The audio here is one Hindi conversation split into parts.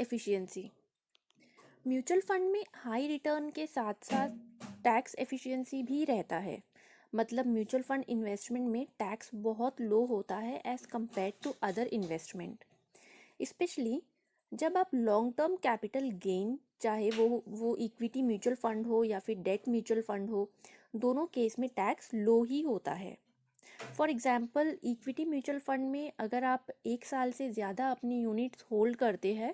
एफिशिएंसी। म्यूचुअल फंड में हाई रिटर्न के साथ साथ टैक्स एफिशिएंसी भी रहता है। मतलब म्यूचुअल फंड इन्वेस्टमेंट में टैक्स बहुत लो होता है as compare to other investment. Specially जब आप लॉन्ग टर्म कैपिटल गेन, चाहे वो इक्विटी म्यूचुअल फंड हो या फिर डेट म्यूचुअल फंड हो, दोनों केस में टैक्स लो ही होता है। For example equity mutual fund में अगर आप 1 साल से ज़्यादा अपनी यूनिट्स होल्ड करते हैं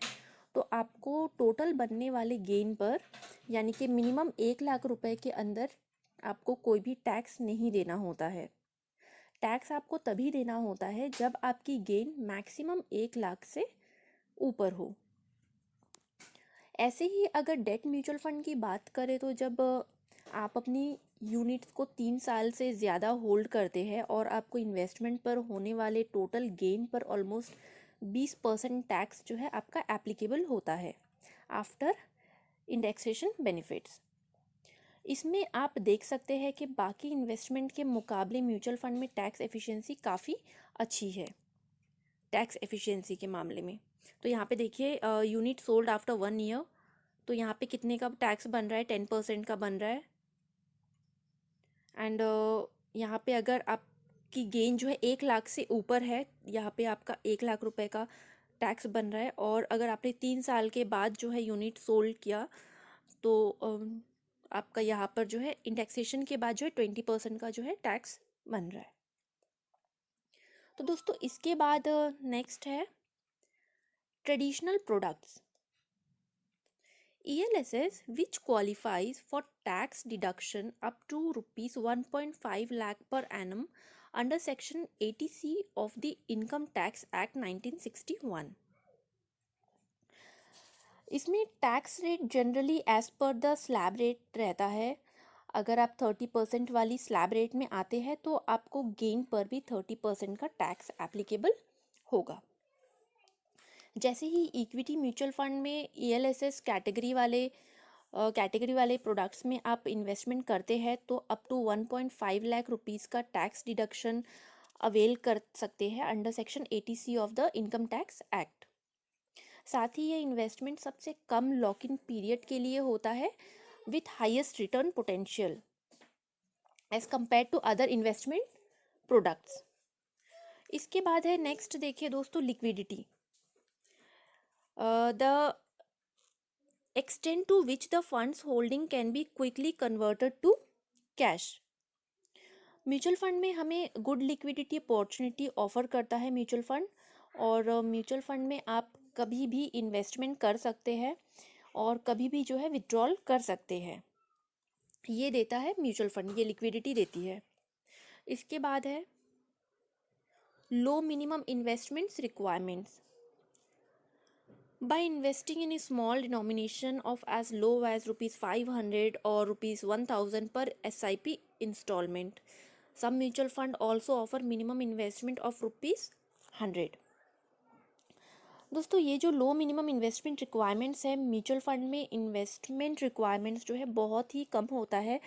तो आपको टोटल बनने वाले गेन पर, यानी कि मिनिमम 1 लाख रुपए के अंदर, आपको कोई भी टैक्स नहीं देना होता है। टैक्स आपको तभी देना होता है जब आपकी गेन मैक्सिमम 1 लाख से ऊपर हो। ऐसे ही अगर डेट म्यूचुअल फंड की बात करें तो जब आप अपनी यूनिट्स को 3 साल से ज़्यादा होल्ड करते हैं और आपको इन्वेस्टमेंट पर होने वाले टोटल गेन पर ऑलमोस्ट 20% टैक्स जो है आपका एप्लीकेबल होता है आफ्टर इंडेक्सेशन बेनिफिट्स। इसमें आप देख सकते हैं कि बाकी इन्वेस्टमेंट के मुकाबले म्यूचुअल फंड में टैक्स एफिशिएंसी काफ़ी अच्छी है टैक्स एफिशिएंसी के मामले में। तो यहाँ पे देखिए यूनिट सोल्ड आफ्टर 1 ईयर, तो यहाँ पे कितने का टैक्स बन रहा है, 10% का बन रहा है। एंड यहाँ पे अगर आपकी गेन जो है 1 लाख से ऊपर है, यहाँ पे आपका 1 लाख रुपए का टैक्स बन रहा है। और अगर आपने 3 साल के बाद जो है यूनिट सोल्ड किया तो आपका यहाँ पर जो है इंडेक्सेशन के बाद जो है 20% का जो है टैक्स बन रहा है। तो दोस्तों इसके बाद नेक्स्ट है traditional products. ELSS which qualifies for tax deduction up to rupees 1.5 lakh per annum under section 80C of the Income Tax Act 1961। इसमें tax rate generally as per the slab rate रहता है। अगर आप 30% वाली स्लैब रेट में आते हैं तो आपको गेन पर भी 30% का टैक्स एप्लीकेबल होगा। जैसे ही इक्विटी म्यूचुअल फंड में ELSS कैटेगरी वाले प्रोडक्ट्स में आप इन्वेस्टमेंट करते हैं तो अप टू 1.5 लाख रुपीज़ का टैक्स डिडक्शन अवेल कर सकते हैं under section 80C of the income tax act. साथ ही ये इन्वेस्टमेंट सबसे कम लॉक इन पीरियड के लिए होता है with highest return potential as compare to other investment products. इसके बाद है नेक्स्ट, देखिए दोस्तों, liquidity. The extent to which the funds holding can be quickly converted to cash। Mutual fund में हमें गुड लिक्विडिटी अपॉर्चुनिटी ऑफर करता है म्यूचुअल फंड, और म्यूचुअल फंड में आप कभी भी इन्वेस्टमेंट कर सकते हैं और कभी भी जो है विड्रॉल कर सकते हैं। ये देता है म्यूचुअल फंड, ये लिक्विडिटी देती है। इसके बाद है low minimum investments requirements. By investing in a small denomination of as low as rupees 500 or rupees 1000 per SIP installment, some mutual fund also offer minimum investment of rupees 100। दोस्तों ये जो लो मिनिमम इन्वेस्टमेंट रिक्वायरमेंट्स है म्यूचुअल फंड में, इन्वेस्टमेंट रिक्वायरमेंट्स जो है बहुत ही कम होता है।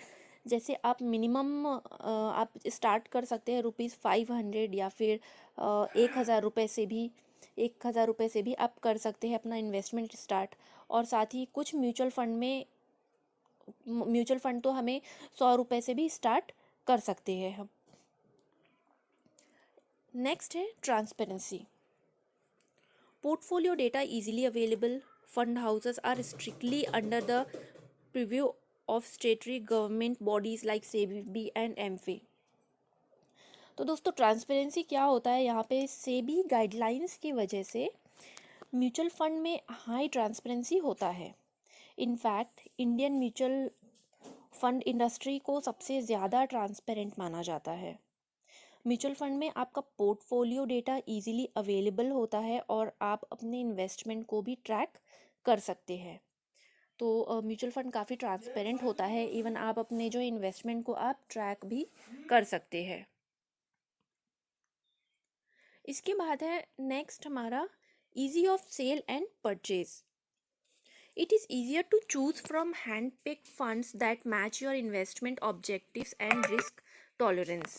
जैसे आप मिनिमम आप स्टार्ट कर सकते हैं रुपीज़ 500 या फिर 1,000 रुपये से भी, 1,000 रुपये से भी आप कर सकते हैं अपना इन्वेस्टमेंट स्टार्ट। और साथ ही कुछ म्यूचुअल फंड तो हमें 100 रुपये से भी स्टार्ट कर सकते हैं हम। नेक्स्ट है transparency. Portfolio data easily available. Fund houses are strictly under the purview of statutory government bodies like SEBI and MFI। तो दोस्तों ट्रांसपेरेंसी क्या होता है, यहाँ पे सेबी गाइडलाइंस की वजह से म्यूचुअल फंड में हाई ट्रांसपेरेंसी होता है। In fact Indian mutual fund industry को सबसे ज़्यादा ट्रांसपेरेंट माना जाता है। म्यूचुअल फंड में आपका पोर्टफोलियो डेटा इजीली अवेलेबल होता है और आप अपने इन्वेस्टमेंट को भी ट्रैक कर सकते हैं। तो म्यूचुअल फंड काफ़ी ट्रांसपेरेंट होता है, इवन आप अपने जो इन्वेस्टमेंट को आप ट्रैक भी कर सकते हैं। इसके बाद है नेक्स्ट हमारा easy of sale and purchase. It is easier to choose from hand-picked funds that match your investment objectives and risk tolerance।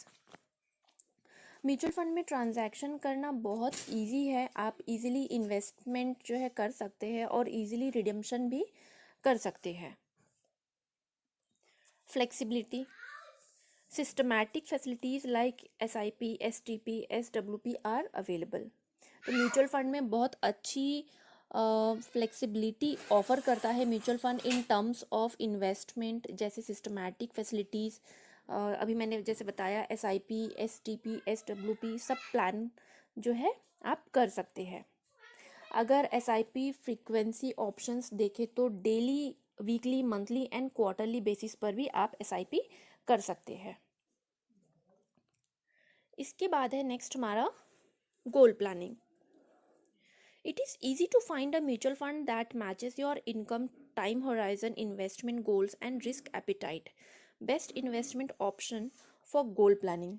Mutual fund में ट्रांजैक्शन करना बहुत इजी है। आप इजीली इन्वेस्टमेंट जो है कर सकते हैं और इजीली रिडेम्पशन भी कर सकते हैं। Flexibility, systematic facilities like SIP, STP, SWP are available. तो म्यूचुअल फंड में बहुत अच्छी फ्लेक्सिबिलिटी ऑफर करता है mutual fund in terms of investment, जैसे सिस्टमैटिक फैसिलिटीज़। अभी मैंने जैसे बताया SIP, STP, SWP सब प्लान जो है आप कर सकते हैं। अगर SIP फ्रीक्वेंसी ऑप्शंस देखें तो daily, weekly, monthly and quarterly basis पर भी आप SIP कर सकते हैं। इसके बाद है नेक्स्ट हमारा goal planning. It is easy to find a mutual fund that matches your income, time horizon, investment goals, and risk appetite. Best investment option for goal planning.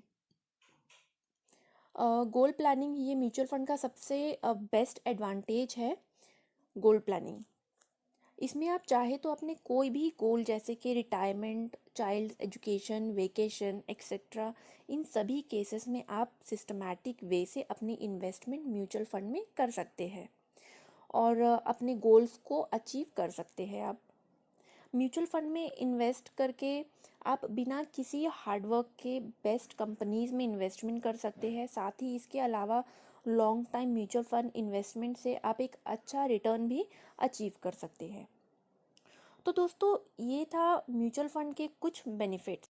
Goal planning ये म्यूचुअल फंड का सबसे बेस्ट एडवांटेज है। गोल प्लानिंग इसमें आप चाहे तो अपने कोई भी गोल जैसे कि retirement, child education, vacation etcetera, इन सभी केसेस में आप सिस्टमैटिक वे से अपनी इन्वेस्टमेंट म्यूचुअल फंड में कर सकते हैं और अपने गोल्स को अचीव कर सकते हैं। आप म्यूचुअल फंड में इन्वेस्ट करके आप बिना किसी हार्डवर्क के बेस्ट कंपनीज में इन्वेस्टमेंट कर सकते हैं। साथ ही इसके अलावा long time mutual fund investment से आप एक अच्छा रिटर्न भी अचीव कर सकते हैं। तो दोस्तों ये था म्यूचुअल फंड के कुछ बेनिफिट्स।